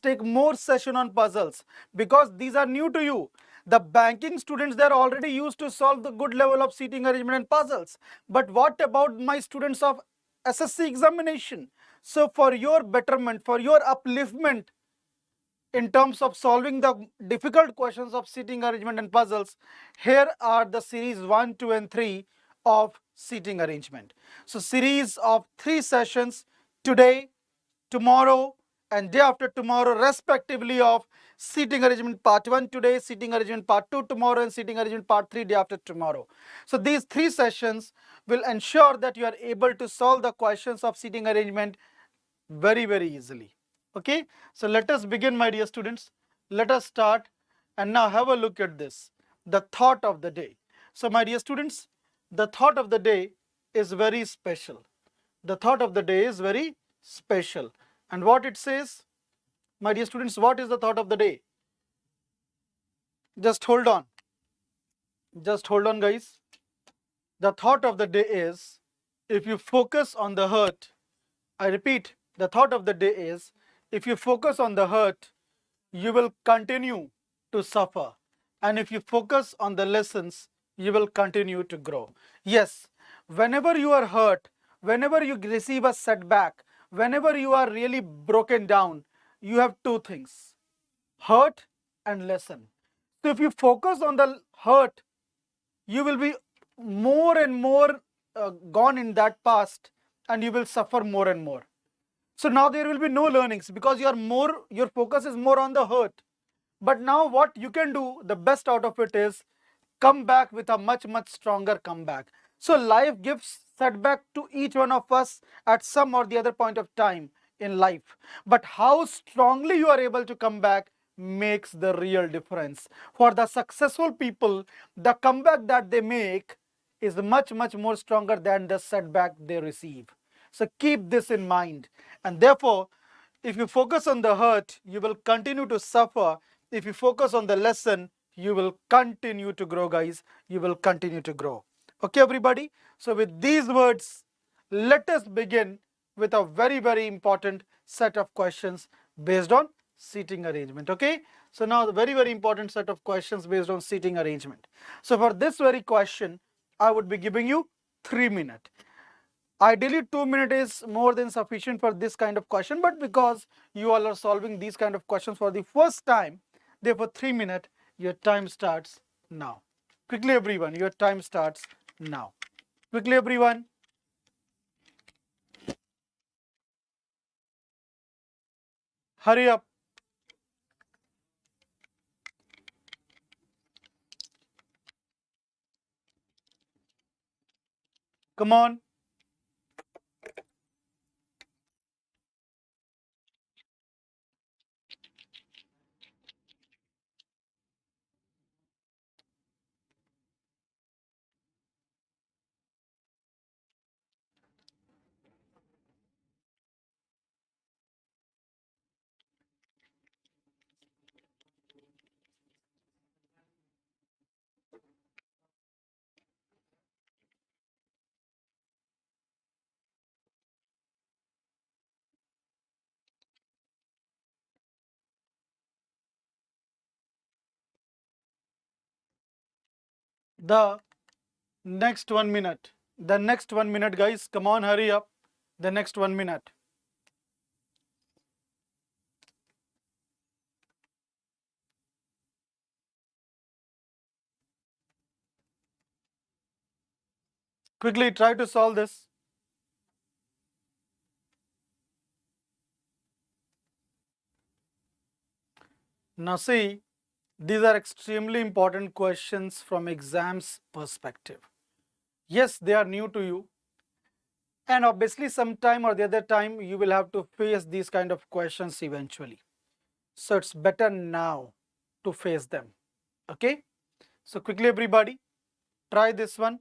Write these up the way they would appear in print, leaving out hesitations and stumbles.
take more session on puzzles because these are new to you. The banking students, they're already used to solve the good level of seating arrangement and puzzles. But what about my students of SSC examination? So for your betterment, for your upliftment in terms of solving the difficult questions of seating arrangement and puzzles, here are the series 1, 2 and 3 of seating arrangement. So series of 3 sessions today, tomorrow and day after tomorrow respectively of seating arrangement part 1 today, seating arrangement part 2 tomorrow and seating arrangement part 3 day after tomorrow. So these 3 sessions will ensure that you are able to solve the questions of seating arrangement very easily. Okay, so let us begin, my dear students. Let us start and now have a look at this, the thought of the day. So my dear students, the thought of the day is very special. The thought of the day is very special. And what it says, my dear students, what is the thought of the day? Just hold on. Just hold on, guys. The thought of the day is, if you focus on the hurt, I repeat, the thought of the day is, if you focus on the hurt, you will continue to suffer. And if you focus on the lessons, you will continue to grow. Yes, whenever you are hurt, whenever you receive a setback, whenever you are really broken down, you have two things, hurt and lesson. So if you focus on the hurt, you will be more and more gone in that past and you will suffer more and more. So now there will be no learnings because your focus is more on the hurt. But now what you can do, the best out of it is come back with a much stronger comeback. So life gives setback to each one of us at some or the other point of time in life. But how strongly you are able to come back makes the real difference. For the successful people, the comeback that they make is much more stronger than the setback they receive. So keep this in mind. And therefore, if you focus on the hurt, you will continue to suffer. If you focus on the lesson, you will continue to grow, guys. You will continue to grow. Okay, everybody? So with these words, let us begin with a very important set of questions based on seating arrangement. Okay? So now the very important set of questions based on seating arrangement. So for this very question, I would be giving you 3 minutes. Ideally, 2 minutes is more than sufficient for this kind of question, but because you all are solving these kind of questions for the first time, therefore 3 minutes, your time starts now. Quickly everyone, your time starts now. Quickly everyone. Hurry up. Come on. The next 1 minute. The next 1 minute, guys. Come on, hurry up. The next 1 minute. Quickly try to solve this. Now see, these are extremely important questions from exams perspective. Yes, they are new to you. And obviously sometime or the other time you will have to face these kind of questions eventually. So it's better now to face them. Okay? So quickly everybody, try this one.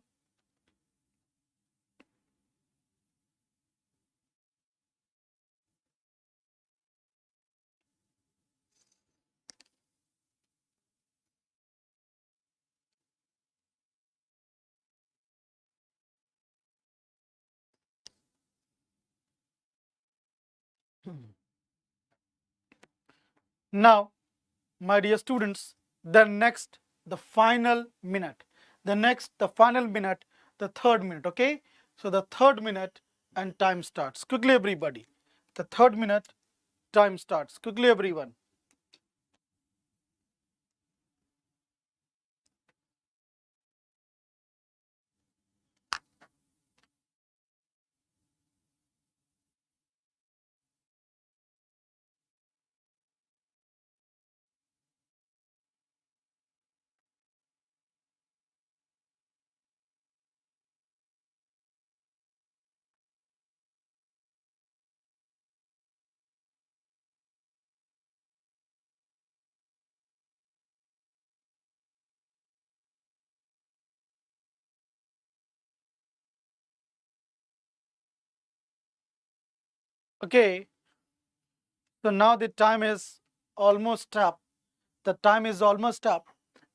Now, my dear students, the final minute, the final minute, the third minute, okay? So the third minute and time starts. Quickly, everybody. The third minute, time starts. Quickly, everyone. Okay, so now the time is almost up. The time is almost up,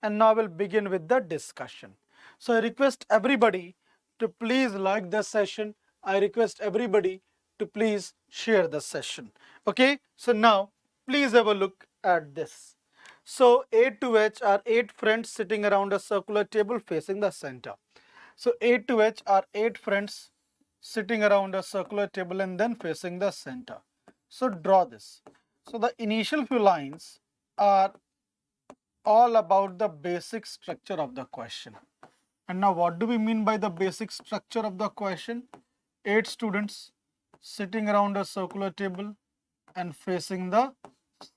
and now we'll begin with the discussion. So I request everybody to please like the session. I request everybody to please share the session. Okay, so now please have a look at this. So A to H are 8 friends sitting around a circular table facing the center. So A to H are 8 friends sitting around a circular table and then facing the center. So draw this. So the initial few lines are all about the basic structure of the question. And now what do we mean by the basic structure of the question? 8 students sitting around a circular table and facing the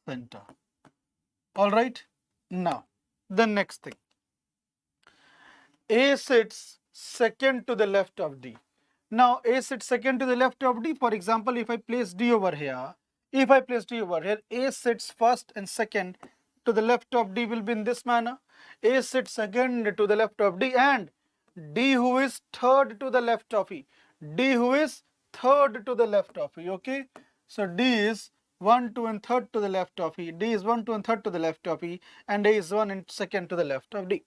center. All right. Now, the next thing. A sits second to the left of D. Now, A sits second to the left of D. For example, if I place D over here, A sits first and second to the left of D will be in this manner. A sits second to the left of D and D who is third to the left of E. D who is third to the left of E, okay? So D is 1, 2 and third to the left of E. D is 1, 2 and third to the left of E and A is 1 and second to the left of D.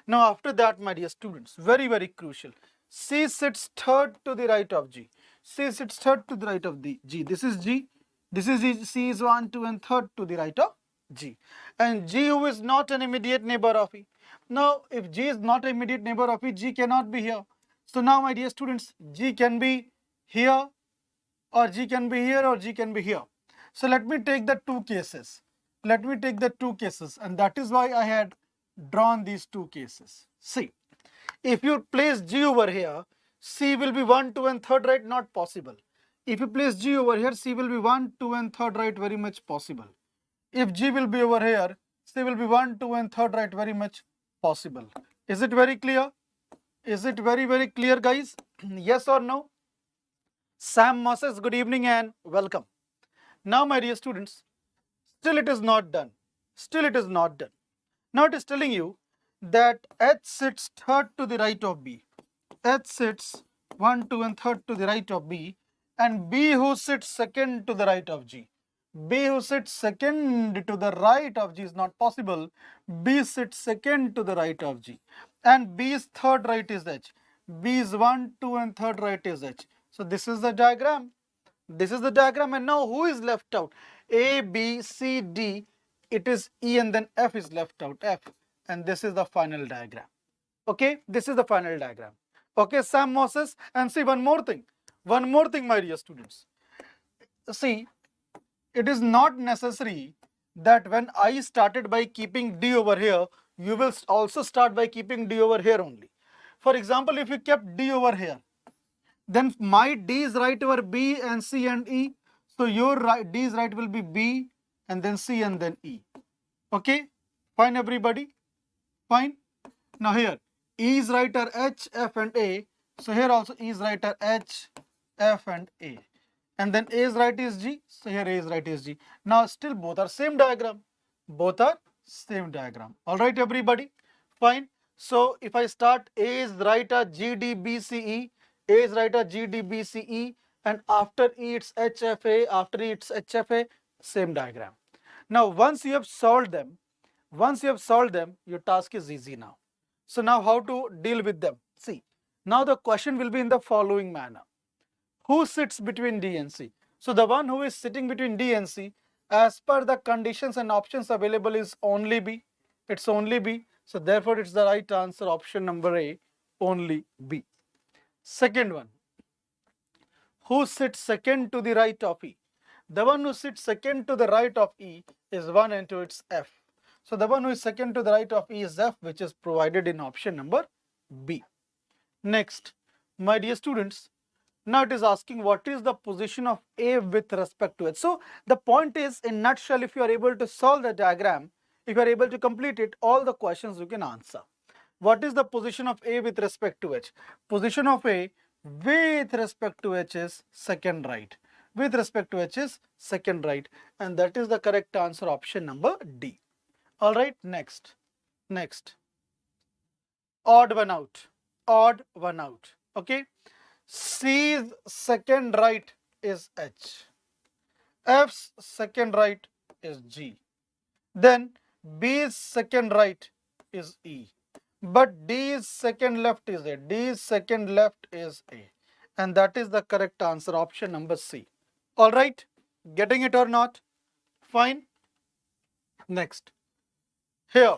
Now after that, my dear students, very, very crucial. C sits third to the right of G. C sits third to the right of the G. This is G. This is G. C is 1, 2 and third to the right of G. And G who is not an immediate neighbor of E. Now if G is not an immediate neighbor of E, G cannot be here. So now my dear students, G can be here or G can be here or G can be here. So let me take the two cases. Let me take the two cases, and that is why I had drawn these two cases. See, if you place G over here, C will be 1, 2 and third right, not possible. If you place G over here, C will be 1, 2 and third right, very much possible. If G will be over here, C will be 1, 2 and third right, very much possible. Is it very clear? Is it very, very clear, guys? Yes or no? Sam Moses, good evening and welcome. Now, my dear students, still it is not done. Still it is not done. Now it is telling you that H sits third to the right of B. H sits 1, 2 and third to the right of B, and B who sits second to the right of G. B who sits second to the right of G is not possible. B sits second to the right of G. And B's third right is H. B's 1, 2 and third right is H. So this is the diagram. This is the diagram, and now who is left out? A, B, C, D. It is E and then F is left out, F. And this is the final diagram. Okay, this is the final diagram. Okay, Sam Moses. And see one more thing. One more thing, my dear students. See, it is not necessary that when I started by keeping D over here, you will also start by keeping D over here only. For example, if you kept D over here, then my D is right over B and C and E. So your right, D's right will be B and then C and then E. Okay, fine everybody, fine. Now here, E's right are H, F and A. So here also E's right are H, F and A. And then A's right is G, so here A's right is G. Now still both are same diagram. Both are same diagram. Alright everybody, fine. So if I start, A's right are G, D, B, C, E. A's right are G, D, B, C, E, and after E it's H, F, A, after E it's H, F, A, same diagram. Now once you have solved them, your task is easy now. So now how to deal with them? See, now the question will be in the following manner. Who sits between D and C? So the one who is sitting between D and C, as per the conditions and options available is only B. It's only B. So therefore it's the right answer, option number A, only B. Second one, who sits second to the right of E? The one who sits second to the right of E is 1 and 2, it's F. So the one who is second to the right of E is F, which is provided in option number B. Next, my dear students, now it is asking what is the position of A with respect to H. So the point is, in nutshell, if you are able to solve the diagram, if you are able to complete it, all the questions you can answer. What is the position of A with respect to H? Position of A with respect to H is second right. With respect to H is second right. And that is the correct answer, option number D. Alright, next. Odd one out. Odd one out. Okay. C's second right is H. F's second right is G. Then B's second right is E. But D's second left is A. D's second left is A. And that is the correct answer, option number C. Alright, getting it or not? Fine. Next. Here,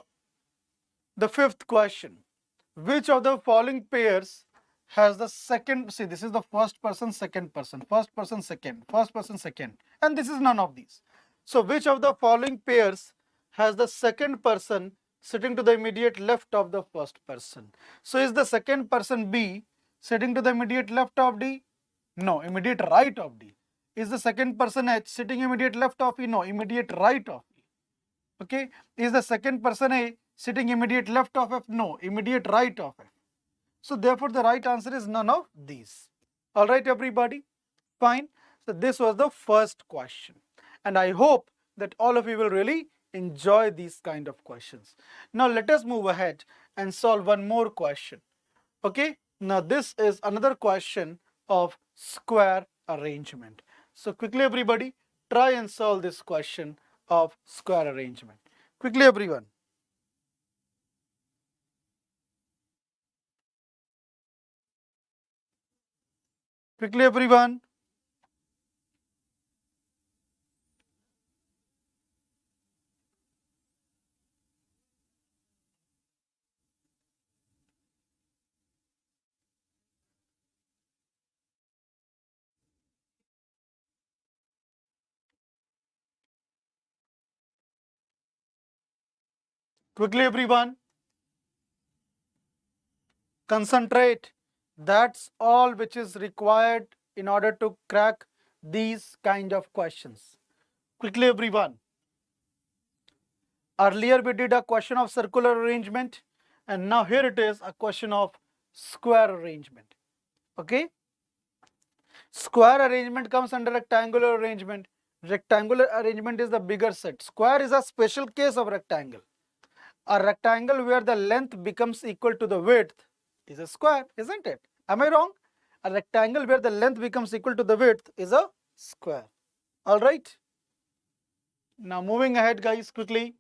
the fifth question. Which of the following pairs has the second, see this is the first person, second person, first person, second, first person, second. And this is none of these. So which of the following pairs has the second person sitting to the immediate left of the first person? So is the second person B sitting to the immediate left of D? No, immediate right of D. Is the second person H sitting immediate left of E? No, immediate right of E. Okay. Is the second person A sitting immediate left of F? No, immediate right of F. So therefore the right answer is none of these. Alright everybody? Fine. So this was the first question. And I hope that all of you will really enjoy these kind of questions. Now let us move ahead and solve one more question. Okay. Now this is another question of square arrangement. So quickly everybody, try and solve this question of square arrangement. Quickly everyone. Quickly everyone. Quickly everyone. Concentrate. That's all which is required in order to crack these kind of questions. Quickly everyone. Earlier we did a question of circular arrangement and now here it is a question of square arrangement. Okay. Square arrangement comes under rectangular arrangement. Rectangular arrangement is the bigger set. Square is a special case of rectangle. A rectangle where the length becomes equal to the width is a square, isn't it? Am I wrong? A rectangle where the length becomes equal to the width is a square. Alright. Now moving ahead guys quickly.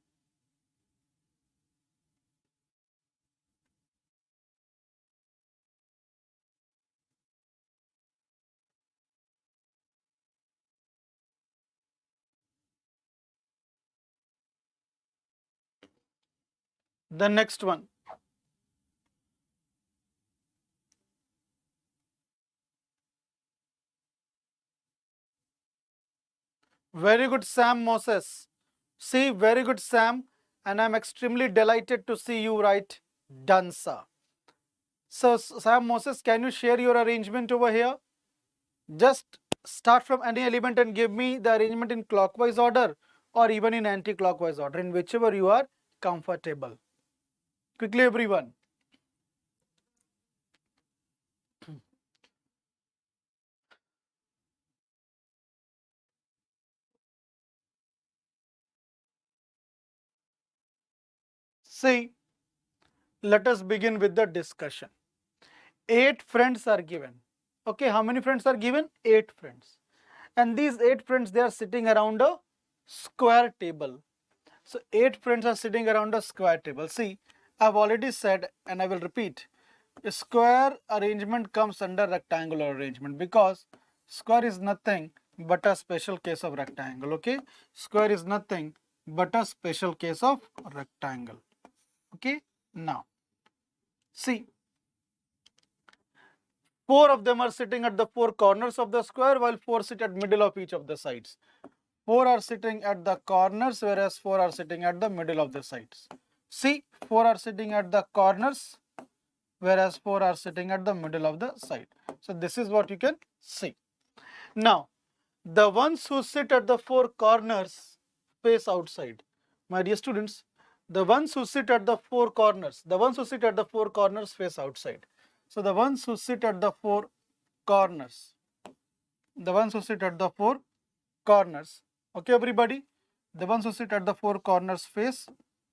The next one. Very good Sam Moses. See, very good Sam, and I'm extremely delighted to see you write done sir. So Sam Moses, can you share your arrangement over here? Just start from any element and give me the arrangement in clockwise order or even in anti-clockwise order, in whichever you are comfortable. Quickly everyone. See, let us begin with the discussion. 8 friends are given. Okay, how many friends are given? 8 friends. And these 8 friends, they are sitting around a square table. So 8 friends are sitting around a square table. See, I've already said and I will repeat. A square arrangement comes under rectangular arrangement because square is nothing but a special case of rectangle. Okay, square is nothing but a special case of rectangle. Okay, now see, 4 of them are sitting at the 4 corners of the square, while 4 sit at middle of each of the sides. 4 are sitting at the corners, whereas 4 are sitting at the middle of the sides. See, 4 are sitting at the corners, whereas 4 are sitting at the middle of the side. So this is what you can see. Now, the ones who sit at the 4 corners face outside. My dear students, the ones who sit at the 4 corners, face outside. So the ones who sit at the 4 corners, okay everybody, the ones who sit at the 4 corners face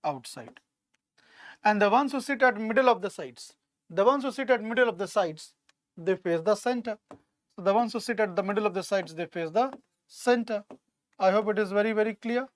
outside. And the ones who sit at middle of the sides, they face the center. So the ones who sit at the middle of the sides, they face the center. I hope it is very, very clear.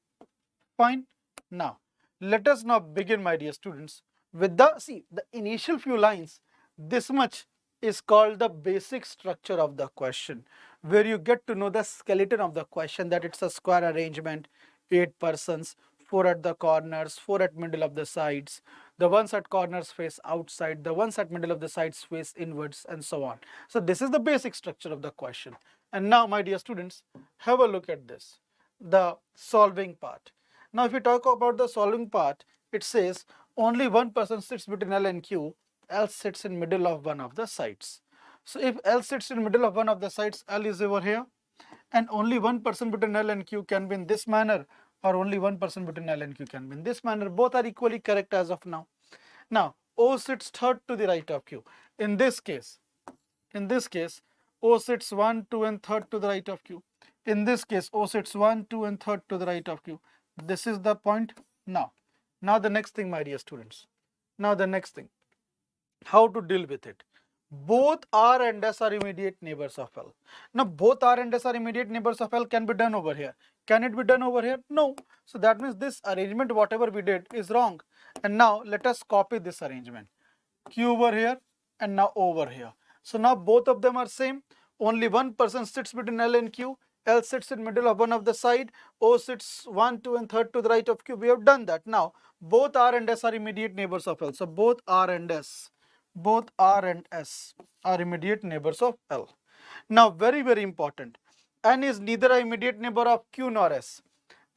Fine. Now, let us now begin, my dear students, with the initial few lines. This much is called the basic structure of the question, where you get to know the skeleton of the question, that it's a square arrangement, 8 persons, 4 at the corners, 4 at middle of the sides. The ones at corners face outside, the ones at middle of the sides face inwards, and so on. So this is the basic structure of the question. And now, my dear students, have a look at this, the solving part. Now, if we talk about the solving part, it says only one person sits between L and Q, L sits in middle of one of the sides. So if L sits in middle of one of the sides, L is over here, and only one person between L and Q can be in this manner, or only one person between L and Q can be in this manner. Both are equally correct as of now. Now, O sits third to the right of Q. In this case, O sits 1, 2 and third to the right of Q. In this case, O sits 1, 2 and third to the right of Q. This is the point. Now the next thing, my dear students. How to deal with it? Both R and S are immediate neighbors of L. Now, both R and S are immediate neighbors of L can be done over here. Can it be done over here? No. So that means this arrangement, whatever we did, is wrong. And now let us copy this arrangement. Q over here and now over here. So now both of them are same. Only one person sits between L and Q. L sits in middle of one of the side. O sits 1, 2 and third to the right of Q. We have done that. Now both R and S are immediate neighbors of L. So both R and S are immediate neighbors of L. Now, very, very important. N is neither an immediate neighbor of Q nor S.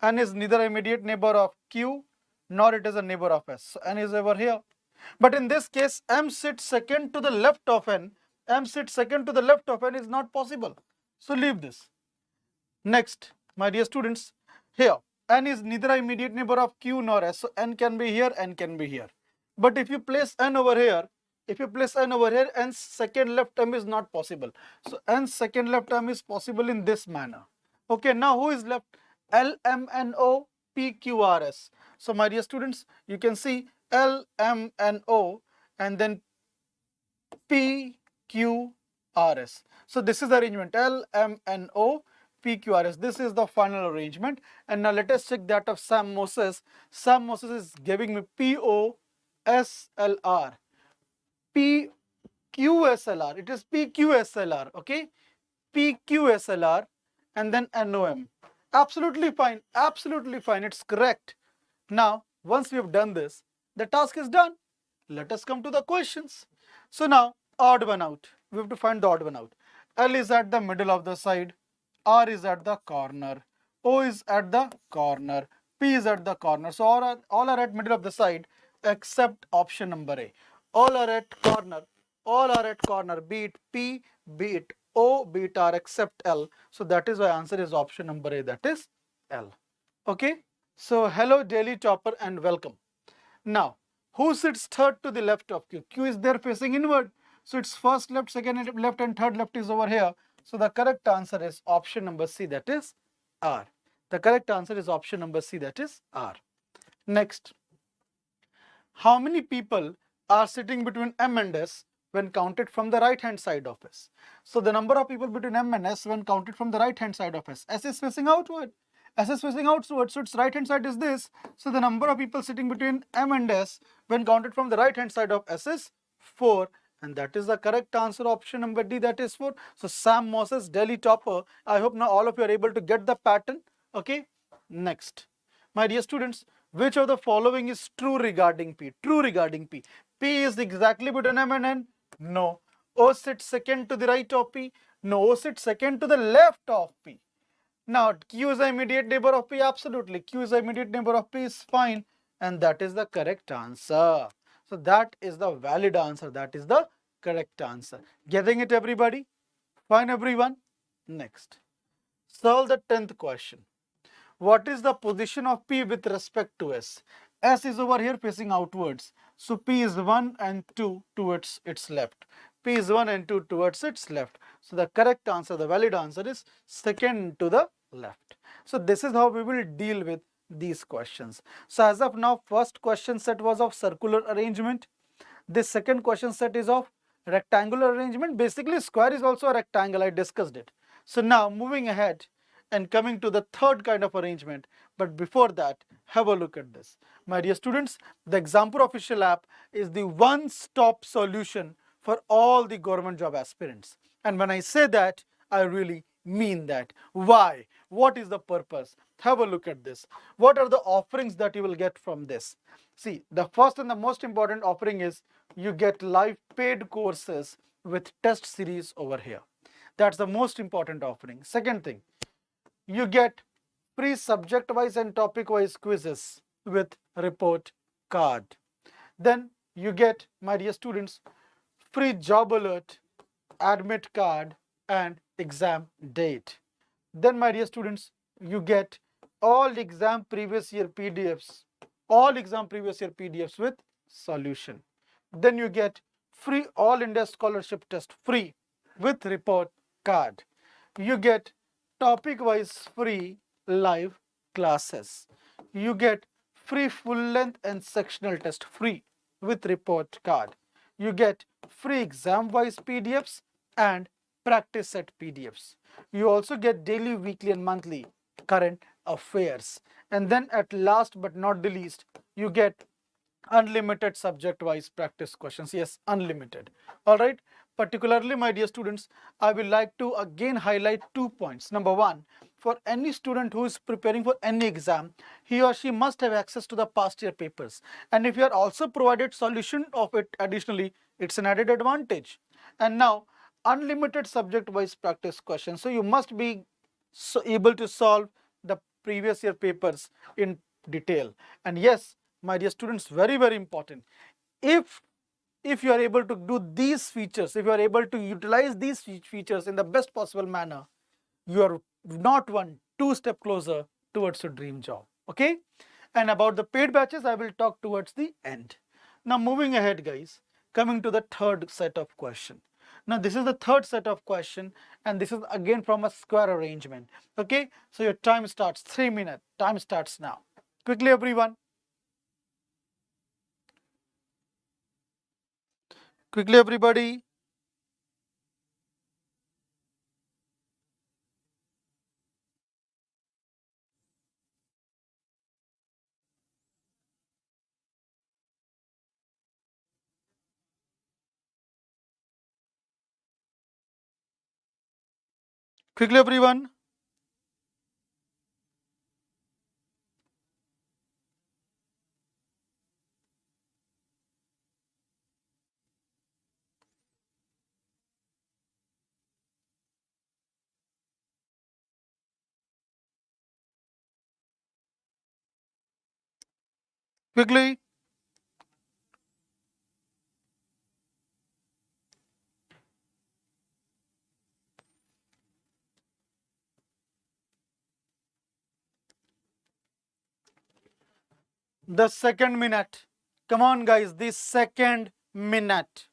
N is neither an immediate neighbor of Q nor it is a neighbor of S. So N is over here. But in this case, M sits second to the left of N. Is not possible. So leave this. Next, my dear students, here N is neither an immediate neighbor of Q nor S. So N can be here, N can be here. But if you place N over here, N's second left term is not possible. So N's second left term is possible in this manner. Okay, now who is left? L, M, N, O, P, Q, R, S. So my dear students, you can see L, M, N, O and then P, Q, R, S. So this is the arrangement L, M, N, O, P, Q, R, S. This is the final arrangement. And now let us check that of Sam Moses. Sam Moses is giving me P, O, S, L, R. PQSLR. It is PQSLR. Okay, PQSLR and then NOM. Absolutely fine. It's correct. Now, once we have done this, the task is done. Let us come to the questions. So now, odd one out. We have to find the odd one out. L is at the middle of the side. R is at the corner. O is at the corner. P is at the corner. So all are at middle of the side except option number A. All are at corner, be it P, be it O, be it R, except L. So that is why answer is option number A, that is L. Okay. So hello daily topper and welcome. Now, who sits third to the left of Q? Q is there facing inward. So it's first left, second left and third left is over here. So the correct answer is option number C, that is R. The correct answer is option number C, that is R. Next. How many people are sitting between M and S when counted from the right hand side of S? So the number of people between M and S when counted from the right hand side of S. S is facing outward. So its right hand side is this. So the number of people sitting between M and S when counted from the right hand side of S is 4. And that is the correct answer, option number D, that is 4. So Sam Moses, Delhi topper. I hope now all of you are able to get the pattern. Okay. Next. My dear students, which of the following is true regarding P? True regarding P. P is exactly between M and N? No. O sits second to the right of P? No. O sits second to the left of P. Now, Q is the immediate neighbor of P? Absolutely. Q is the immediate neighbor of P is fine. And that is the correct answer. So that is the valid answer. That is the correct answer. Getting it, everybody? Fine, everyone? Next. Solve the 10th question. What is the position of P with respect to S? S is over here facing outwards. So P is 1 and 2 towards its left. P is 1 and 2 towards its left. So the correct answer, the valid answer is second to the left. So this is how we will deal with these questions. So as of now, first question set was of circular arrangement. This second question set is of rectangular arrangement. Basically, square is also a rectangle. I discussed it. So now moving ahead and coming to the third kind of arrangement. But before that, have a look at this. My dear students, the Exampur official app is the one-stop solution for all the government job aspirants. And when I say that, I really mean that. Why? What is the purpose? Have a look at this. What are the offerings that you will get from this? See, the first and the most important offering is you get live paid courses with test series over here. That's the most important offering. Second thing, you get free subject-wise and topic-wise quizzes with report card. Then you get, my dear students, free job alert, admit card, and exam date. Then, my dear students, you get all exam previous year PDFs, with solution. Then you get free All India Scholarship Test free with report card. You get topic-wise free live classes. You get free full-length and sectional test free with report card. You get free exam-wise PDFs and practice set PDFs. You also get daily, weekly and monthly current affairs. And then at last but not the least, you get unlimited subject-wise practice questions. Yes, unlimited. All right. Particularly, my dear students, I will like to again highlight 2 points. Number one, for any student who is preparing for any exam, he or she must have access to the past year papers. And if you are also provided solution of it additionally, it's an added advantage. And now, unlimited subject-wise practice questions. So you must be able to solve the previous year papers in detail. And yes, my dear students, very, very important. If you are able to do these features, if you are able to utilize these features in the best possible manner, you are not 2 steps closer towards your dream job. Okay? And about the paid batches, I will talk towards the end. Now moving ahead, guys, coming to the third set of question. Now this is the third set of question, and this is again from a square arrangement. Okay? So your time starts 3 minutes. Time starts now. Quickly, everyone. Quickly, everybody. Quickly, everyone. Quickly. The second minute. Come on, guys, the second minute.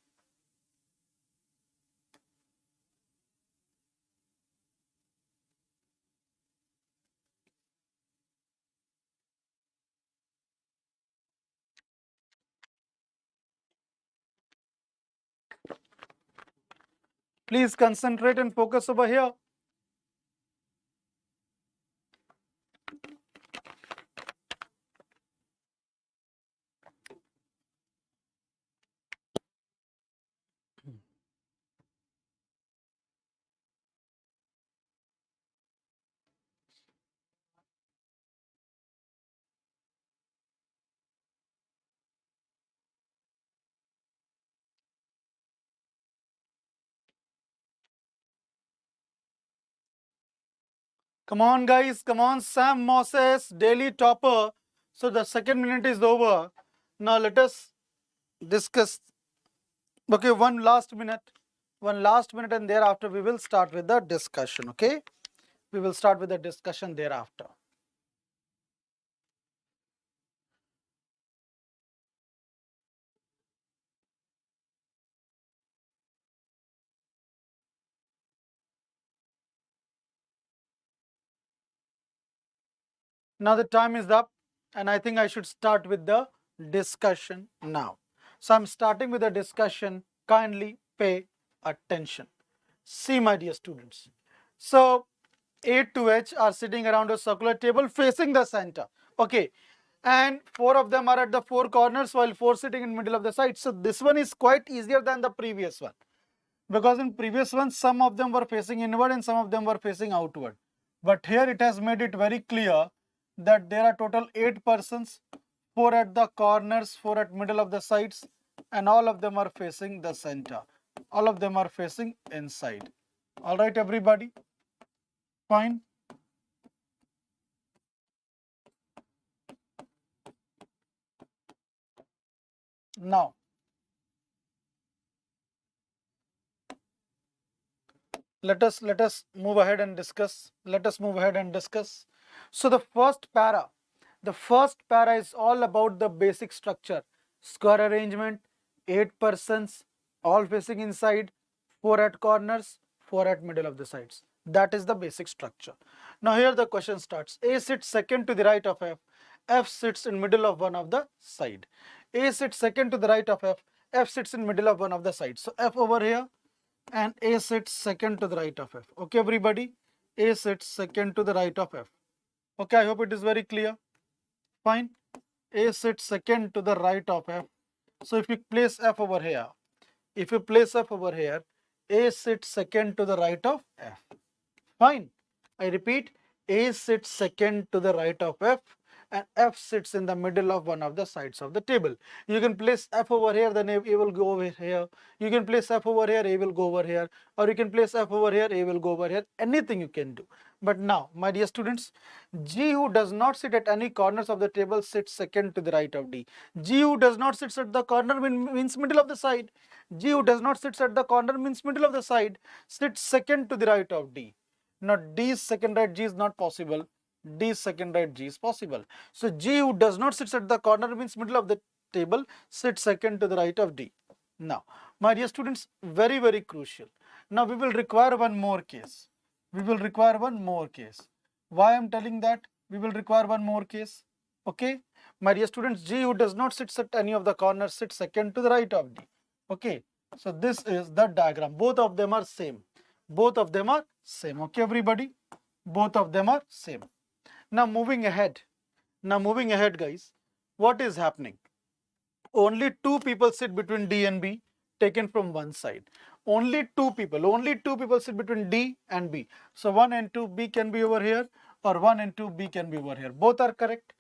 Please concentrate and focus over here. Come on, guys. Come on, Sam Moses, daily topper. So the second minute is over. Now let us discuss. Okay, one last minute. One last minute, and thereafter we will start with the discussion. Okay, we will start with the discussion thereafter. Now the time is up, and I think I should start with the discussion now. So I'm starting with the discussion. Kindly pay attention. See, my dear students. So A to H are sitting around a circular table facing the center. Okay. And 4 of them are at the 4 corners while 4 sitting in middle of the side. So this one is quite easier than the previous one. Because in previous one, some of them were facing inward and some of them were facing outward. But here it has made it very clear that there are total 8 persons, 4 at the corners, 4 at middle of the sides, and all of them are facing the center. All of them are facing inside. All right, everybody? Fine. Now, let us move ahead and discuss. So the first para is all about the basic structure. Square arrangement, 8 persons, all facing inside, 4 at corners, 4 at middle of the sides. That is the basic structure. Now here the question starts. A sits second to the right of F. F sits in middle of one of the side. A sits second to the right of F. F sits in middle of one of the sides. So F over here and A sits second to the right of F. Okay, everybody? A sits second to the right of F. Okay, I hope it is very clear. Fine. A sits second to the right of F. So if you place F over here, A sits second to the right of F. Fine. I repeat, A sits second to the right of F and F sits in the middle of one of the sides of the table. You can place F over here, then A will go over here. You can place F over here, A will go over here. Or you can place F over here, A will go over here. Anything you can do. But now, my dear students, G who does not sit at any corners of the table sits second to the right of D. G who does not sit at the corner means middle of the side. G who does not sit at the corner means middle of the side. Sits second to the right of D. Now D's second right G is not possible. D's second right G is possible. So G who does not sit at the corner means middle of the table sits second to the right of D. Now, my dear students, very, very crucial. Now we will require one more case. Why I am telling that? We will require one more case. Okay. My dear students, G who does not sit at any of the corners sits second to the right of D. Okay. So this is the diagram. Both of them are same. Okay, everybody? Both of them are same. Now moving ahead, guys, what is happening? Only 2 people sit between D and B, taken from one side. Only two people sit between D and B. So 1 and 2 B can be over here, or 1 and 2 B can be over here. Both are correct.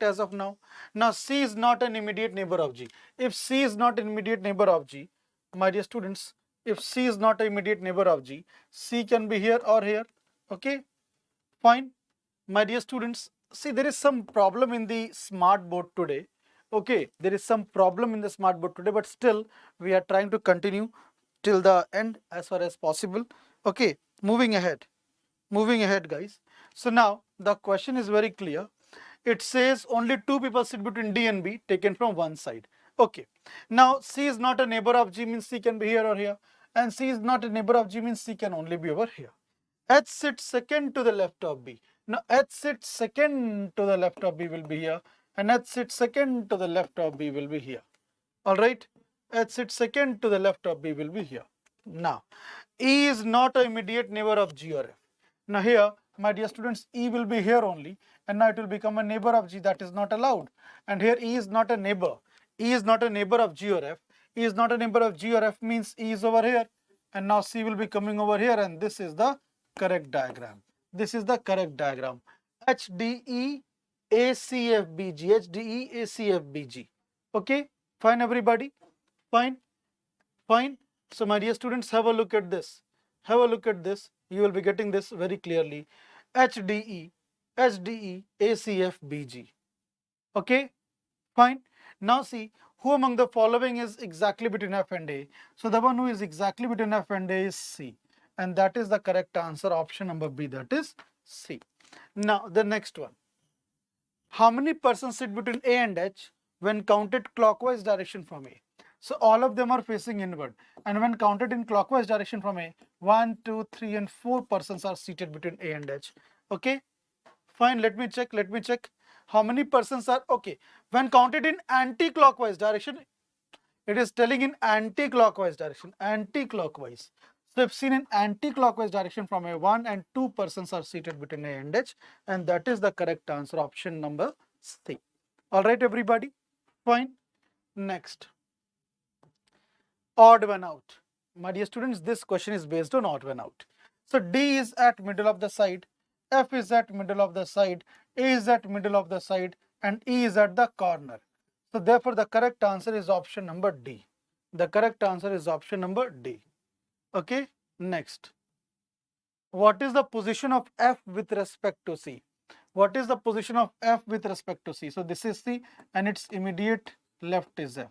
As of now. Now C is not an immediate neighbor of G. If C is not an immediate neighbor of G, my dear students, if C is not an immediate neighbor of G, C can be here or here. Okay, fine. My dear students, see, there is some problem in the smart board today. Okay, there is some problem in the smart board today, but still we are trying to continue till the end as far as possible. Okay, moving ahead, guys. So now the question is very clear. It says only 2 people sit between D and B, taken from one side. Okay, now C is not a neighbor of G means C can be here or here, and C is not a neighbor of G means C can only be over here. H sits second to the left of B. Now H sits second to the left of B will be here, and H sits second to the left of B will be here. Alright, H sits second to the left of B will be here. Now, E is not an immediate neighbor of G or F. Now here, my dear students, E will be here only, and now it will become a neighbor of G. That is not allowed. And here E is not a neighbor. E is not a neighbor of G or F. E is not a neighbor of G or F means E is over here, and now C will be coming over here, and this is the correct diagram. HDE ACFBG. Okay, fine, everybody? Fine. So my dear students, have a look at this. You will be getting this very clearly. HDE, HDE, ACF, BG. Okay, fine. Now see, who among the following is exactly between F and A? So the one who is exactly between F and A is C. And that is the correct answer, option number B, that is C. Now the next one. How many persons sit between A and H when counted clockwise direction from A? So all of them are facing inward. And when counted in clockwise direction from A, 1, 2, 3 and 4 persons are seated between A and H. Okay, fine, let me check. How many persons are, okay, when counted in anti-clockwise direction, it is telling in anti-clockwise direction, anti-clockwise. So if seen in anti-clockwise direction from A, 1 and 2 persons are seated between A and H, and that is the correct answer, option number C. All right, everybody, fine. Next, odd one out. My dear students, this question is based on odd one out. So D is at middle of the side, F is at middle of the side, A is at middle of the side, and E is at the corner. So therefore the correct answer is option number D. The correct answer is option number D. Okay, next. What is the position of F with respect to C? What is the position of F with respect to C? So this is C and its immediate left is F.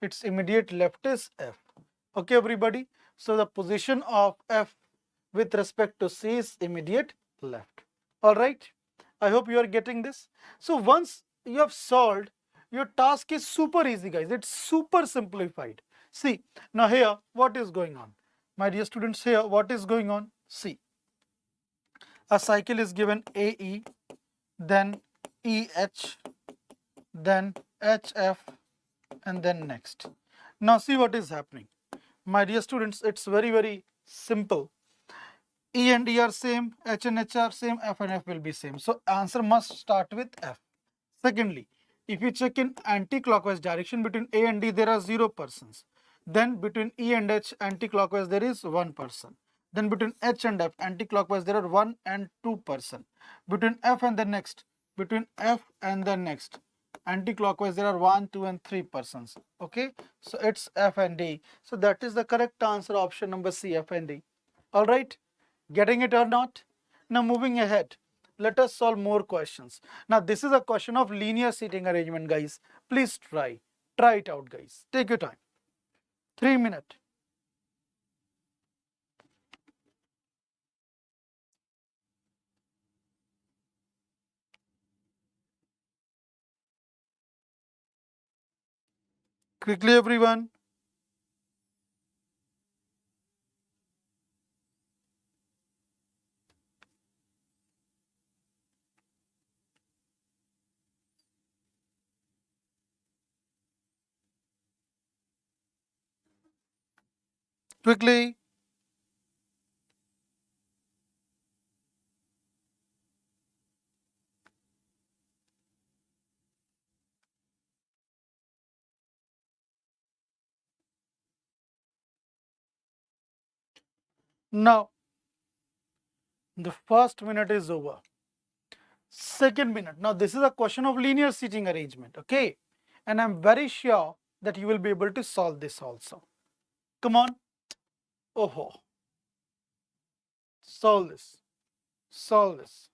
Its immediate left is F. Okay, everybody. So the position of F with respect to C is immediate left. All right. I hope you are getting this. So once you have solved, your task is super easy, guys. It's super simplified. See, now here, what is going on? My dear students, here, what is going on? See, a cycle is given AE, then EH, then HF, and then next. Now see what is happening. My dear students, it's very, very simple. E and E are same, H and H are same, F and F will be same. So answer must start with F. Secondly, if you check in anti-clockwise direction between A and D, there are 0 persons. Then between E and H anti-clockwise, there is 1 person. Then between H and F anti-clockwise, there are 1 and 2 person. Between F and the next, anti-clockwise, there are 1, 2 and 3 persons. Okay, so it's F and D. So that is the correct answer, option number C, F and D. All right, getting it or not? Now moving ahead, let us solve more questions. Now this is a question of linear seating arrangement, guys. Please try it out, guys. Take your time. 3 minutes. Quickly, everyone. Quickly. Now, the first minute is over. Second minute. Now, this is a question of linear seating arrangement, okay? And I'm very sure that you will be able to solve this also. Come on. Oh, solve this. Solve this.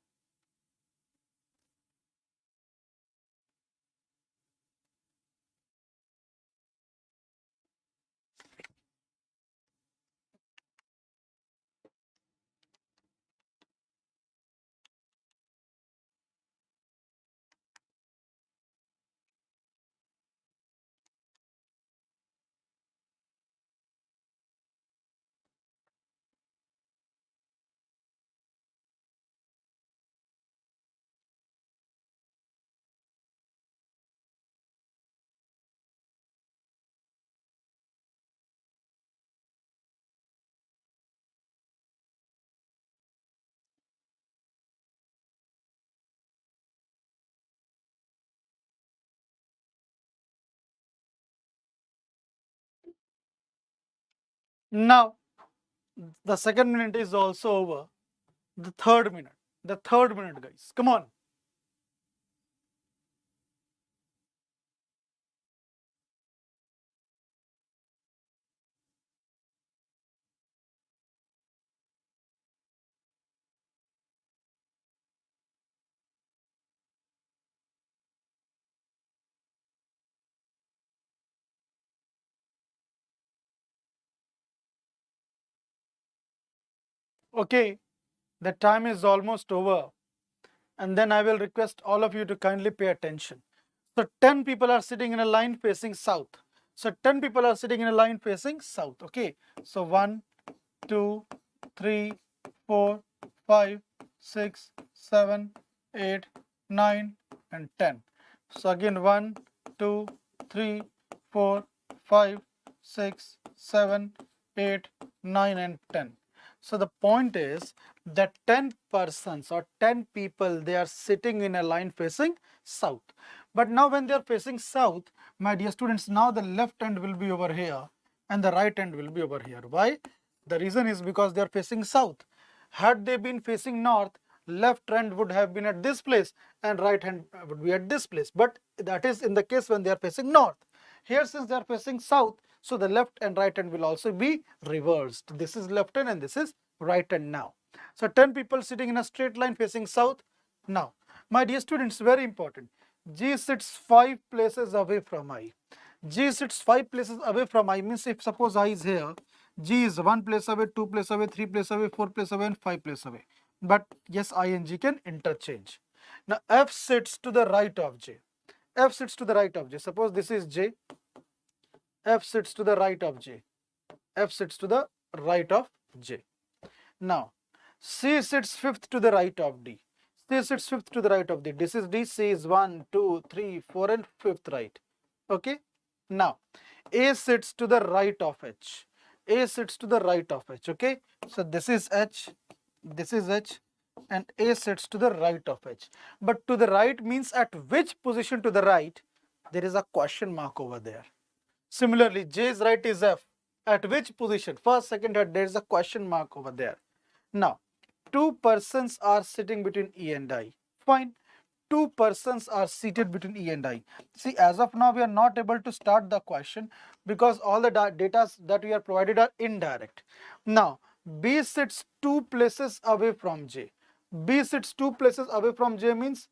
Now, the second minute is also over. The third minute. The third minute, guys. Come on. Okay, the time is almost over. And then I will request all of you to kindly pay attention. So 10 people are sitting in a line facing south. So 10 people are sitting in a line facing south. Okay. So 1, 2, 3, 4, 5, 6, 7, 8, 9, and 10. So again 1, 2, 3, 4, 5, 6, 7, 8, 9, and 10. So the point is that 10 persons or 10 people, they are sitting in a line facing south. But now when they are facing south, my dear students, now the left end will be over here and the right end will be over here. Why? The reason is because they are facing south. Had they been facing north, left hand would have been at this place and right hand would be at this place. But that is in the case when they are facing north. Here, since they are facing south, so the left and right hand will also be reversed. This is left hand and this is right hand now. So 10 people sitting in a straight line facing south. Now, my dear students, very important. G sits 5 places away from I. G sits 5 places away from I means if suppose I is here, G is 1 place away, 2 place away, 3 place away, 4 place away, and 5 place away. But yes, I and G can interchange. Now F sits to the right of J. F sits to the right of J. Suppose this is J. F sits to the right of J. F sits to the right of J. Now, C sits 5th to the right of D. C sits 5th to the right of D. This is D. C is 1, 2, 3, 4, and 5th right. Okay. Now, A sits to the right of H. A sits to the right of H. Okay. So this is H. This is H. And A sits to the right of H. But to the right means at which position to the right? There is a question mark over there. Similarly, J's right is F. At which position? First, second, third, there is a question mark over there. Now, 2 persons are sitting between E and I. Fine. 2 persons are seated between E and I. See, as of now, we are not able to start the question because all the data that we are provided are indirect. Now, B sits 2 places away from J. B sits 2 places away from J means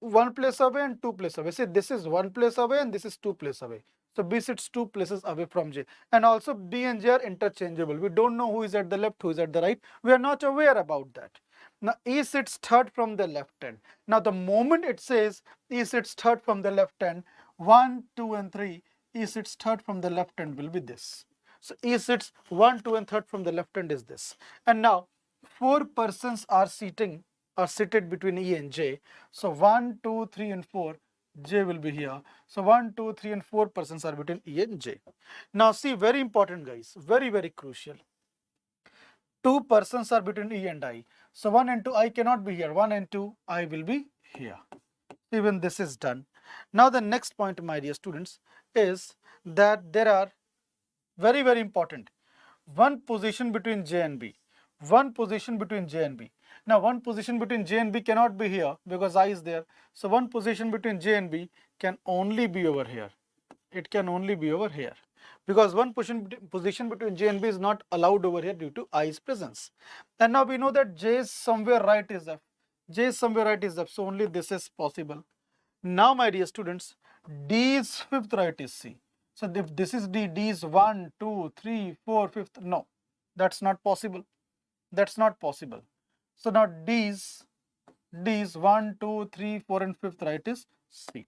1 place away and 2 places away. See, this is 1 place away and this is 2 places away. So B sits 2 places away from J. And also B and J are interchangeable. We don't know who is at the left, who is at the right. We are not aware about that. Now E sits third from the left end. Now the moment it says E sits third from the left end, 1, 2, and 3, E sits third from the left end will be this. So E sits 1, 2, and third from the left end is this. And now 4 persons are seated between E and J. So 1, 2, 3, and 4. J will be here. So 1, 2, 3, and 4 persons are between E and J. Now see, very important guys, very, very crucial. 2 persons are between E and I. So 1 and 2 I cannot be here. 1 and 2 I will be here. Even this is done. Now the next point, my dear students, is that there are very, very important. One position between J and B. One position between J and B. Now one position between J and B cannot be here because I is there. So one position between J and B can only be over here. It can only be over here because one position between J and B is not allowed over here due to I's presence. And now we know that J is somewhere right is F. J is somewhere right is F. So only this is possible. Now my dear students, D's fifth right is C. So if this is D, D is 1, 2, 3, 4, fifth. No, that's not possible. That's not possible. So now D's 1, 2, 3, 4, and 5th right is C.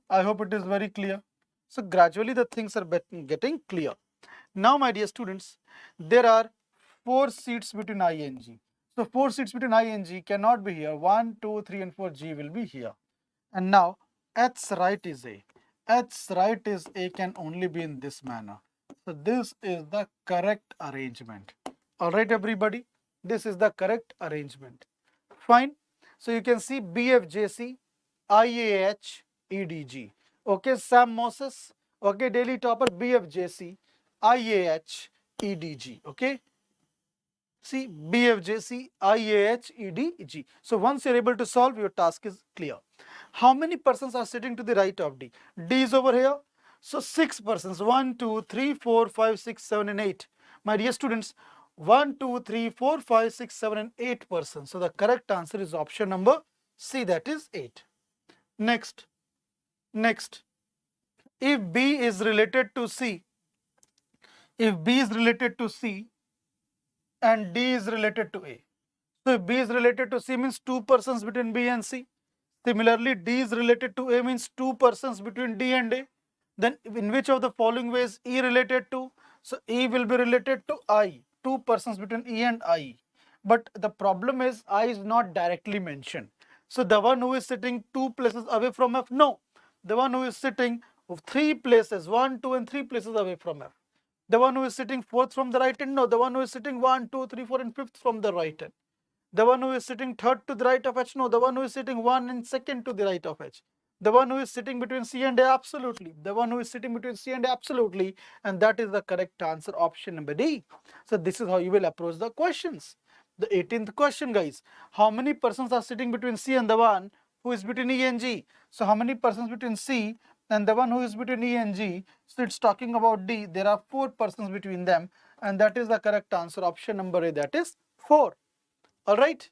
I hope it is very clear. So gradually the things are getting clear. Now my dear students, there are 4 seats between I and G. So 4 seats between I and G cannot be here. 1, 2, 3, and 4. G will be here. And now H's right is A. H's right is A can only be in this manner. So this is the correct arrangement. Alright everybody, this is the correct arrangement. Fine. So you can see BFJC, IAH, EDG. Okay, Sam Moses. Okay, daily topper BFJC, IAH, EDG. Okay. See, BFJC, IAH, EDG. So once you're able to solve, your task is clear. How many persons are sitting to the right of D? D is over here. So 6 persons. 1, 2, 3, 4, 5, 6, 7, and 8. My dear students, 1, 2, 3, 4, 5, 6, 7, and 8 persons. So the correct answer is option number C, that is 8. Next. If B is related to C, and D is related to A. So if B is related to C means two persons between B and C. Similarly, D is related to A means two persons between D and A. Then in which of the following ways E related to? So E will be related to I, two persons between E and I. But the problem is I is not directly mentioned. So the one who is sitting two places away from F, no. The one who is sitting three places, 1, 2 and 3 places away from F. The one who is sitting fourth from the right hand, no. The one who is sitting 1, 2, 3, 4 and fifth from the right hand. The one who is sitting third to the right of H, no. The one who is sitting 1 and second to the right of H. The one who is sitting between C and A, absolutely. The one who is sitting between C and A, absolutely. And that is the correct answer, option number D. So this is how you will approach the questions. The 18th question, guys. How many persons are sitting between C and the one who is between E and G? So how many persons between C and the one who is between E and G? So it's talking about D. There are 4 persons between them. And that is the correct answer, option number A, that is 4. Alright,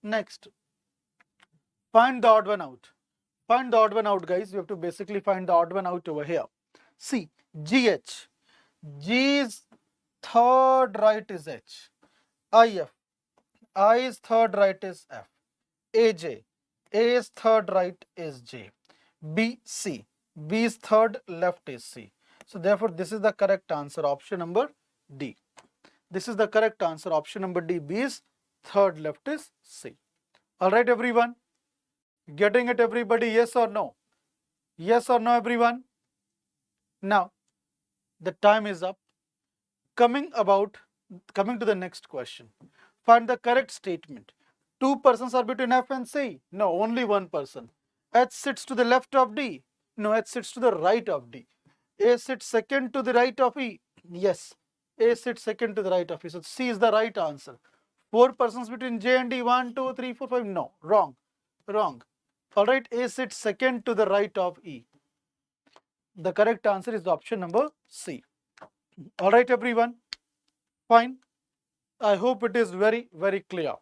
next, find the odd one out. Find the odd one out, guys. You have to basically find the odd one out over here. See, GH. G's third right is H. IF. I's third right is F. AJ. A's third right is J. BC. B's third left is C. So therefore, this is the correct answer, option number D. This is the correct answer, option number D. B's third left is C. Alright, everyone. Getting it, everybody? Yes or no? Yes or no, everyone? Now, the time is up. Coming to the next question. Find the correct statement. Two persons are between F and C. No, only one person. H sits to the left of D. No, H sits to the right of D. A sits second to the right of E. Yes, A sits second to the right of E. So C is the right answer. 4 persons between J and D. 1, 2, 3, 4, 5. No, wrong. Wrong. Alright, A sits second to the right of E. The correct answer is option number C. Alright, everyone. Fine. I hope it is very, very clear.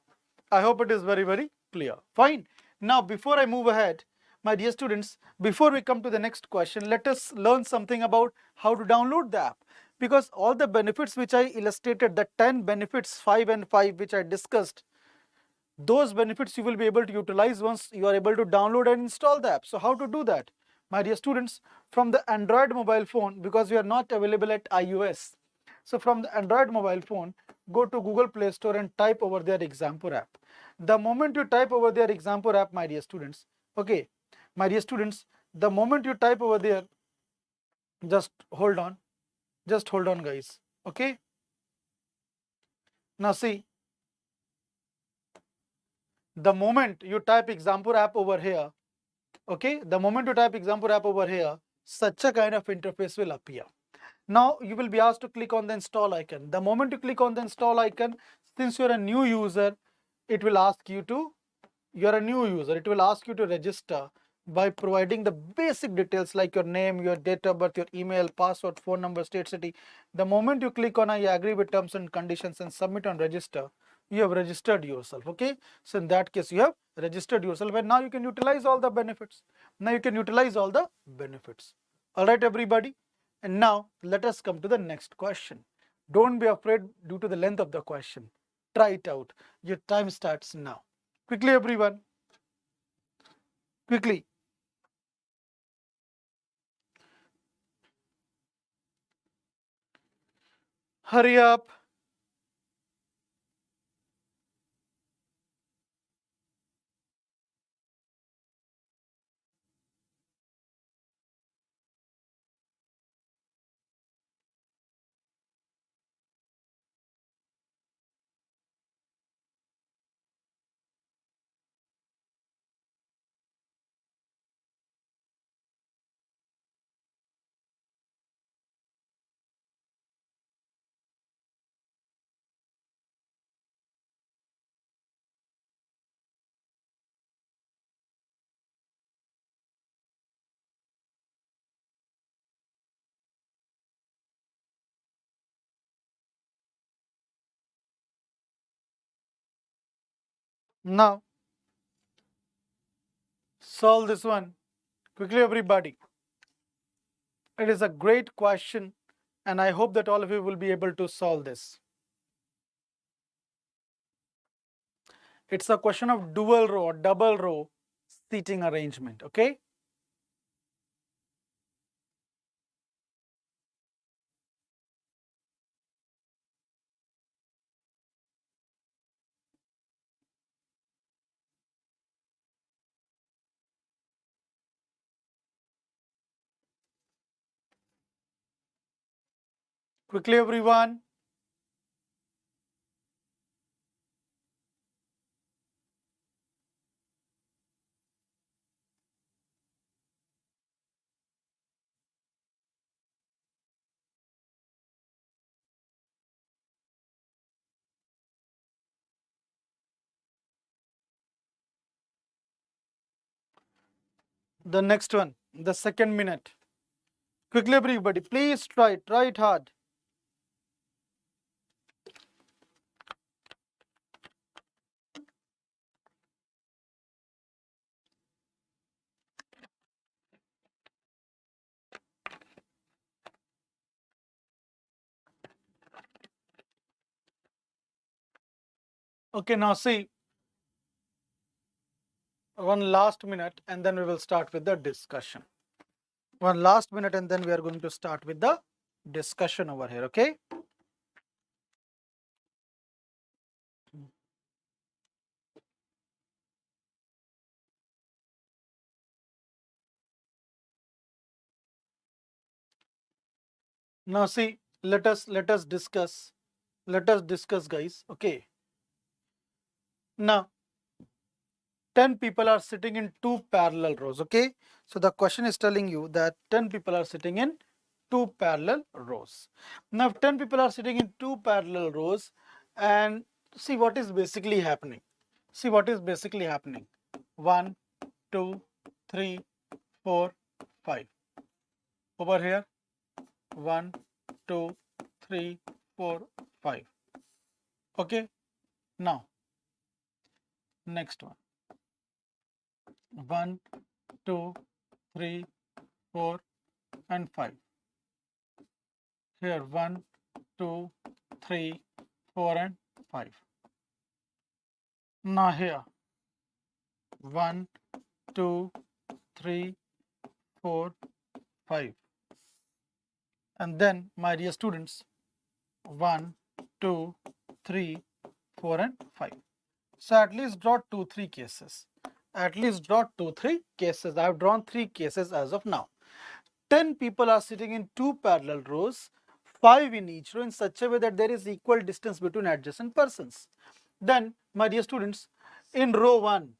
I hope it is very, very clear. Fine. Now, before I move ahead, my dear students, before we come to the next question, let us learn something about how to download the app. Because all the benefits which I illustrated, the 10 benefits, 5 and 5, which I discussed, those benefits you will be able to utilize once you are able to download and install the app. So how to do that? My dear students, from the Android mobile phone, because we are not available at iOS. So from the Android mobile phone, go to Google Play Store and type over there Exampur app. The moment you type over there Exampur app, my dear students, okay, my dear students, the moment you type over there, just hold on, guys, okay. Now see, the moment you type Exampur app over here, okay, the moment you type Exampur app over here, such a kind of interface will appear. Now you will be asked to click on the install icon. The moment you click on the install icon, since you're a new user, it will ask you to, it will ask you to register by providing the basic details like your name, your date of birth, your email, password, phone number, state, city. The moment you click on I agree with terms and conditions and submit and register, you have registered yourself, okay? So in that case, you have registered yourself and now you can utilize all the benefits. All right, everybody. And now let us come to the next question. Don't be afraid due to the length of the question. Try it out. Your time starts now. Quickly, everyone. Quickly. Hurry up. Now, solve this one. Quickly, everybody. It is a great question and I hope that all of you will be able to solve this. It's a question of dual row or double row seating arrangement. Okay. Quickly, everyone. The next one, the second minute. Quickly, everybody, please try it hard. Okay, now see, one last minute and then we will start with the discussion. One last minute and then we are going to start with the discussion over here, okay? Now see, let us discuss. Let us discuss, guys. Okay. Now 10 people are sitting in two parallel rows. Okay. So the question is telling you that 10 people are sitting in two parallel rows. Now 10 people are sitting in two parallel rows, and see what is basically happening. See what is basically happening. 1, 2, 3, 4, 5. Over here, 1, 2, 3, 4, 5. Okay. Now, next one. 1, 2, 3, 4, and 5. Here 1, 2, 3, 4, and 5. Now here 1, 2, 3, 4, 5. And then, my dear students, 1, 2, 3, 4, and 5. So at least draw 2, 3 cases. At least draw 2, 3 cases. I have drawn 3 cases as of now. 10 people are sitting in two parallel rows, 5 in each row, in such a way that there is equal distance between adjacent persons. Then, my dear students, in row 1,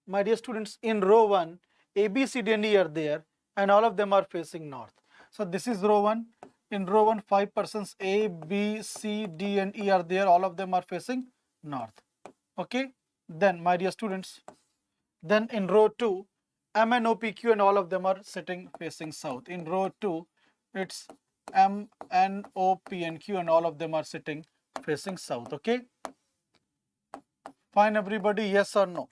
my dear students, in row 1, A, B, C, D, and E are there, and all of them are facing north. So this is row 1. In row 1, 5 persons A, B, C, D, and E are there. All of them are facing north. Okay. Then, my dear students, then in row 2, M, N, O, P, Q, and all of them are sitting facing south. In row 2, it's M, N, O, P, and Q, and all of them are sitting facing south. Okay. Fine, everybody, yes or no?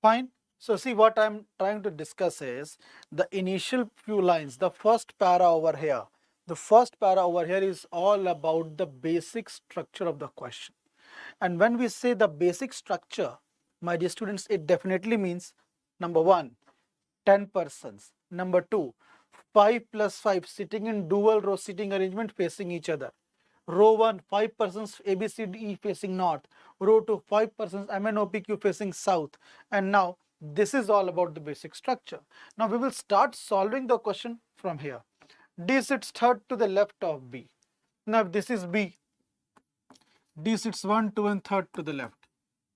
Fine. So see, what I'm trying to discuss is the initial few lines, the first para over here. The first para over here is all about the basic structure of the question. And when we say the basic structure, my dear students, it definitely means number 1, 10 persons. Number 2, 5 plus 5 sitting in dual row seating arrangement facing each other. Row 1, 5 persons A, B, C, D, E facing north. Row 2, 5 persons M, N, O, P, Q facing south. And now this is all about the basic structure. Now we will start solving the question from here. D sits third to the left of B. Now if this is B, D sits 1, 2, and third to the left.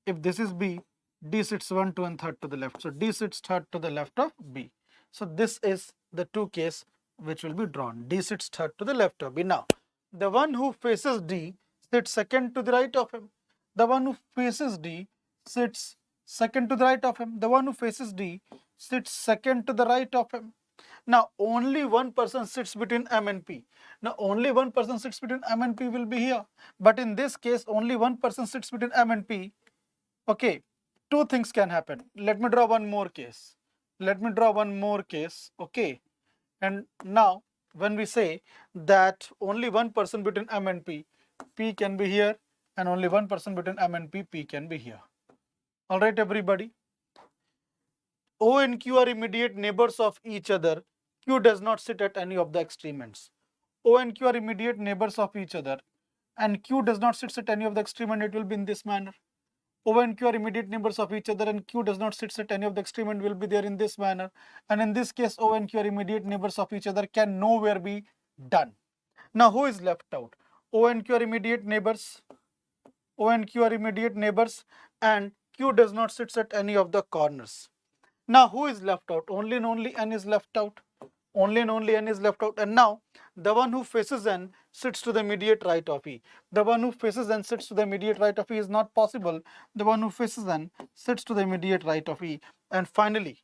If this is B, D sits 1, 2, and third to the left. So D sits third to the left of B. So this is the two case which will be drawn. D sits third to the left of B. Now, the one who faces D sits second to the right of him. The one who faces D sits second to the right of him. The one who faces D sits second to the right of him. Now, only one person sits between M and P. Now, only one person sits between M and P will be here. But in this case, only one person sits between M and P. Okay, two things can happen. Let me draw one more case. Let me draw one more case. Okay, and now when we say that only one person between M and P, P can be here, and only one person between M and P, P can be here. All right, everybody. O and Q are immediate neighbors of each other. Q does not sit at any of the extreme ends. O and Q are immediate neighbors of each other, and Q does not sit at any of the extreme end. It will be in this manner. O and Q are immediate neighbors of each other, and Q does not sit at any of the extreme end will be there in this manner. And in this case, O and Q are immediate neighbors of each other can nowhere be done. Now, who is left out? O and Q are immediate neighbors. O and Q are immediate neighbors, and Q does not sit at any of the corners. Now, who is left out? Only and only N is left out. Only and only N is left out. And now, the one who faces N sits to the immediate right of E. The one who faces N sits to the immediate right of E is not possible. The one who faces N sits to the immediate right of E. And finally,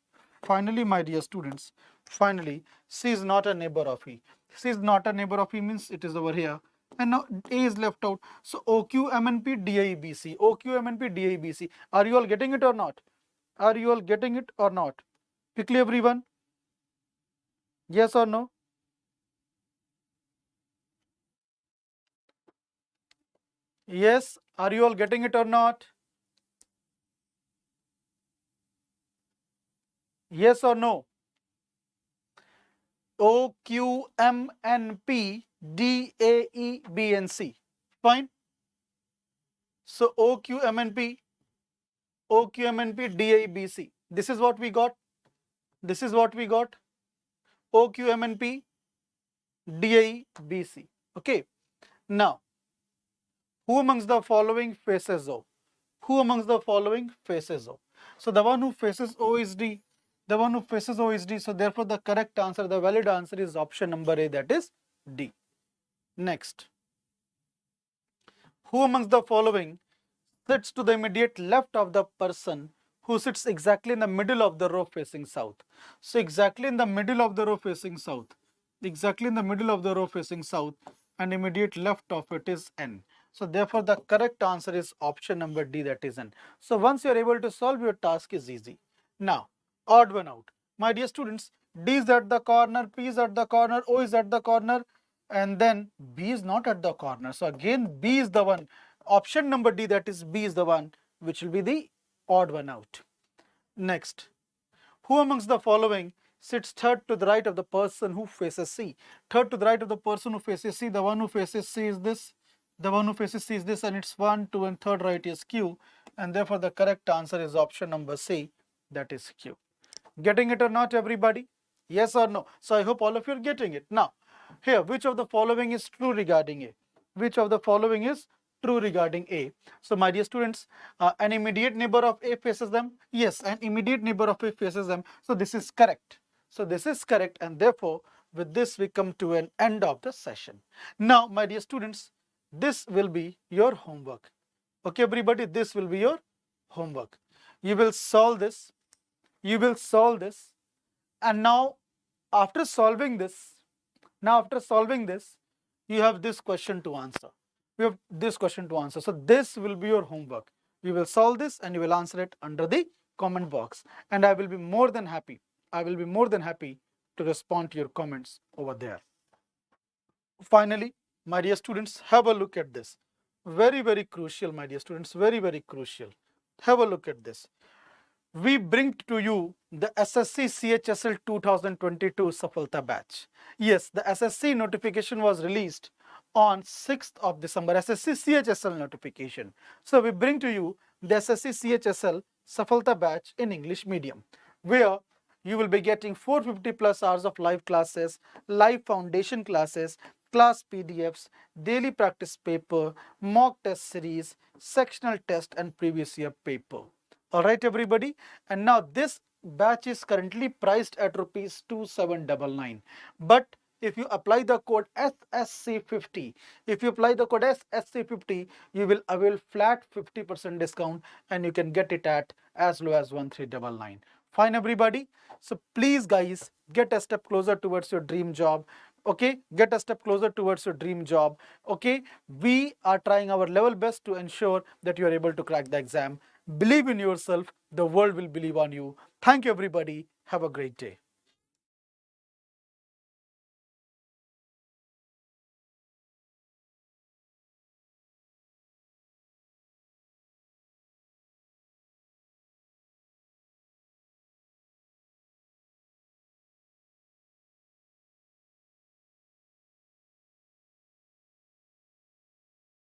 my dear students, finally, C is not a neighbor of E. C is not a neighbor of E means it is over here. And now A is left out. So OQ, MNP, DIBC. OQ, MNP, DIBC. Are you all getting it or not? Are you all getting it or not? Quickly, everyone. Yes or no? Yes. Are you all getting it or not? Yes or no? O, Q, M, N, P, D, A, E, B, and C. Fine. So O, Q, M, N, P, O, Q, M, N, P, D, A, E, B, C. This is what we got. This is what we got. O, Q, M, N, P, D, A, E, B, C. Okay. Now, who amongst the following faces O? Who amongst the following faces O? So the one who faces O is D. The one who faces O is D. So therefore the correct answer, the valid answer is option number A, that is D. Next. Who amongst the following sits to the immediate left of the person who sits exactly in the middle of the row facing south? So exactly in the middle of the row facing south. Exactly in the middle of the row facing south, and immediate left of it is N. So therefore the correct answer is option number D, that is N. So once you are able to solve, your task is easy. Now, odd one out. My dear students, D is at the corner, P is at the corner, O is at the corner, and then B is not at the corner. So again, B is the one. Option number D, that is B, is the one which will be the odd one out. Next, who amongst the following sits third to the right of the person who faces C? Third to the right of the person who faces C, the one who faces C is this. The one who faces C is this, and it's 1, 2, and third right is Q. And therefore the correct answer is option number C, that is Q. Getting it or not, everybody? Yes or no? So I hope all of you are getting it. Now, here, which of the following is true regarding A? Which of the following is true regarding A? So my dear students, an immediate neighbor of A faces them. Yes, an immediate neighbor of A faces them. So this is correct. So this is correct, and therefore with this we come to an end of the session. Now, my dear students, this will be your homework. Okay, everybody, this will be your homework. You will solve this. You will solve this. And now, after solving this, you have this question to answer. You have this question to answer. So this will be your homework. You will solve this and you will answer it under the comment box. And I will be more than happy. I will be more than happy to respond to your comments over there. Finally, my dear students, have a look at this. Very, very crucial, my dear students. Very, very crucial. Have a look at this. We bring to you the SSC CHSL 2022 SAFALTA batch. Yes, the SSC notification was released on 6th of December, SSC CHSL notification. So we bring to you the SSC CHSL SAFALTA batch in English medium, where you will be getting 450 plus hours of live classes, live foundation classes, class PDFs, daily practice paper, mock test series, sectional test, and previous year paper. All right, everybody. And now this batch is currently priced at rupees 2799. But if you apply the code SSC50, you will avail flat 50% discount, and you can get it at as low as 1399. Fine, everybody. So please, guys, get a step closer towards your dream job. Okay, get a step closer towards your dream job. Okay, we are trying our level best to ensure that you are able to crack the exam. Believe in yourself, the world will believe on you. Thank you, everybody. Have a great day.